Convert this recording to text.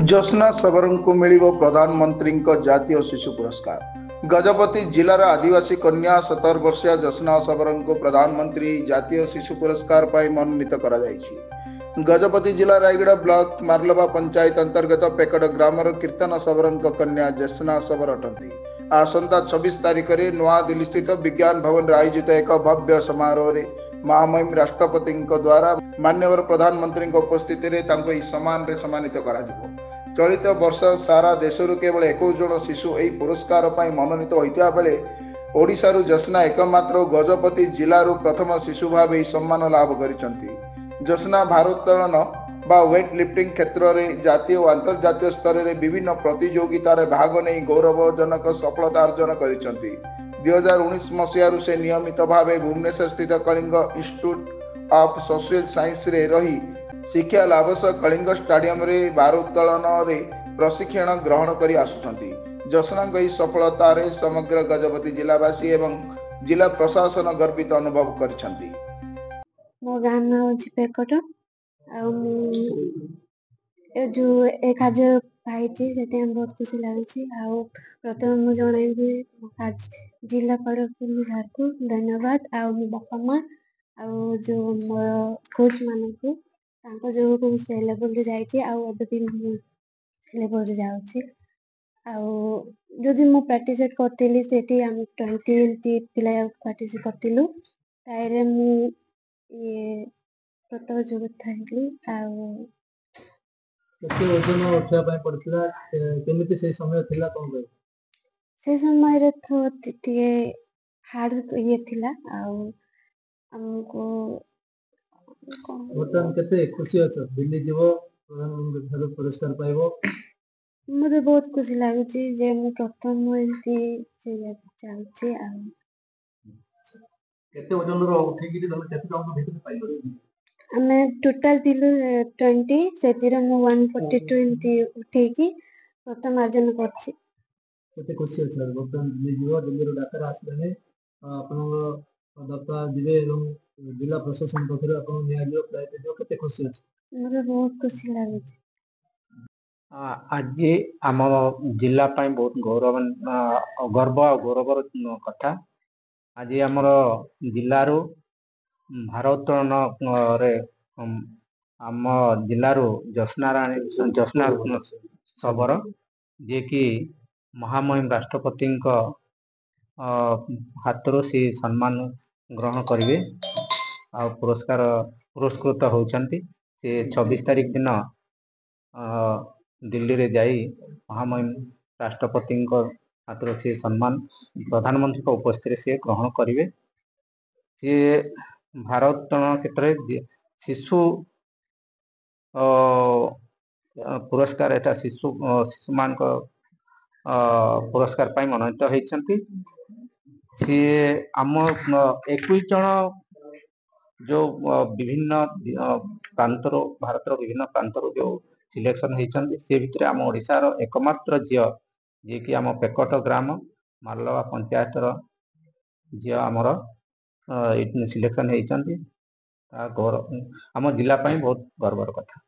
जोस्ना सबरन को मिलिबो प्रधानमंत्री जातीय शिशु पुरस्कार। गजपति जिलार आदिवासी कन्या 17 वर्षीय जोस्ना सबरन को प्रधानमंत्री जातीय शिशु पुरस्कार पर मनोनीत करा जायछि। गजपति जिला रायगड़ा ब्लॉक मार्लबा पंचायत अंतर्गत पेकड़ ग्रामर कीर्तन सबरन कन्या जोस्ना सबर अटंती। आसंता 26 तारिख में नवा दिल्ली स्थित विज्ञान भवन आयोजित एक भव्य समारोह महामहिम राष्ट्रपति द्वारा माननीय प्रधानमंत्री उपस्थित में सम्मान सम्मानित करा जिवो। चलित वर्ष सारा देशरू केवल 21 जन शिशु यह पुरस्कार पर मनोनीत होता बेले ओडिशारू जोस्ना एकमात्र गजपति जिलारू प्रथम शिशु भाव यह सम्मान लाभ करिसंती। जोस्ना भारोत्तोलन बा वेट लिफ्टिंग क्षेत्र में जातीय और अंतर्जातीय स्तर में विभिन्न प्रतियोगितार भाग नहीं गौरवजनक सफलता अर्जन करिसंती। 2019 मसीह से नियमित भाव भुवनेश्वर स्थित Kalinga institute of social science रे रही शिक्षा लाभ सह कलिंग स्टाडियम रे भारोत्तोलन रे प्रशिक्षण ग्रहण करी आसुछंती। जोस्ना यह सफलता रे समग्र गजपति जिलावासी एवं जिला प्रशासन गर्वित अनुभव करिसंती। मो गाँ ना होछि पेकट आ जो 1000 पाइछि सेते बहुत खुशी लागुछि। आ प्रथम मु जणाइबी आज जिलापाल पुलिस को धन्यवाद आ मो बापा माँ आ जो मोर कोच मानकु तांको जो से लेवल रे जाइछि आ अब भी से लेवल रे जाउछि। आ जदि मु पार्टिसिपेट करथिली सेठी हम 20 पिला पार्टिसिपेट करथिलु ताइरे मु ये प्रथम जगत थाइली आ केते वजन उठा पाए पड़थिला केमिति से समय थिला कोन बे से समय रे तो टिके हार्ड ये थिला आ हमको वर्तमान केते खुशी अछ दिल्ली जीवो प्रधानमंत्री पुरस्कार पाइबो। मुझे बहुत खुशी लागुछि जे मु प्रथम एंती से चाहछि। आ केते वजन रो उठे कि तमे केते काम भीतर पाइबो हमें टोटल दिलु 20 सेतिर मु 142 एंती उठे कि प्रथम अर्जन करछि। केते खुशी अछ वर्तमान दिल्ली जीवो दिल्ली रो डाक्टर आसले आपन बापा दिबे एवं जिला प्रशासन पक्षरु आपन न्याय प्राइवेट जो केते खुशी अछ। मुझे बहुत खुशी लागुछि। आज आम जिला बहुत गर्व और गौरवर कथा। आज आमर जिलू भारोत्तोलन आम जिलू जोस्ना सबर जे कि महामहिम राष्ट्रपति हाथ से सम्मान ग्रहण करेंगे आ पुरस्कृत होती। से 26 तारिख दिन दिल्ली रे जाई महामहिम राष्ट्रपति हाथ से सम्मान प्रधानमंत्री उपस्थित से ग्रहण करेंगे। सी भारोत्तोलन क्षेत्र शिशु पुरस्कार एटा शिशु मान पुरस्कार पाई मनोनीत होती। सी आम 21 जन जो विभिन्न प्रांतर भारत विभिन्न प्रांतर जो सिलेक्शन होती से भितर आम ओडिशार एकमात्र झील जे कि आम पेकट ग्राम मार्लबा पंचायत झील आमर सिलेक्शन होती। आम जिला बहुत गर्वर कथा।